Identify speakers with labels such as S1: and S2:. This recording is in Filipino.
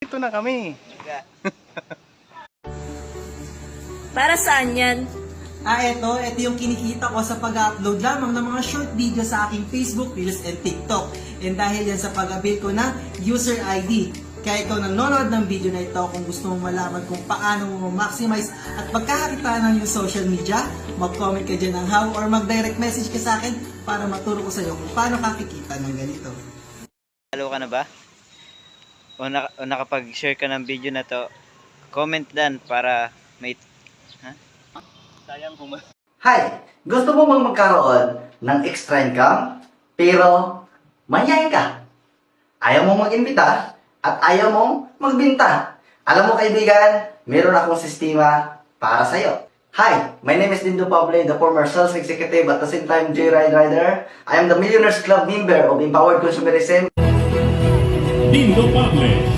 S1: Ito na kami.
S2: Para saan yan?
S3: Ito yung kinikita ko sa pag-upload lamang ng mga short video sa aking Facebook, Reels, and TikTok. And dahil yan sa pag-avail ko ng user ID. Kaya ikaw nanonood ng video na ito, kung gusto mong malaman kung paano mo maximize at pagkakakitaan ng yung social media, mag-comment ka dyan ng how or mag-direct message ka sa akin para maturo ko sa iyo kung paano kakikita ng ganito.
S4: Follow ka na ba? O nakapag-share ka ng video na to, comment dan para may...
S1: Sayang kung
S5: Hi! Gusto mo bang magkaroon ng extra income, pero mayayain ka? Ayaw mong mag-imbita at ayaw mong magbinta. Alam mo kaibigan, meron akong sistema para sa'yo. Hi! My name is Dindo Pable, the former sales executive at the same time Joyride Rider. I am the Millionaires Club member of Empowered Consumerism.
S6: Dindo Pable.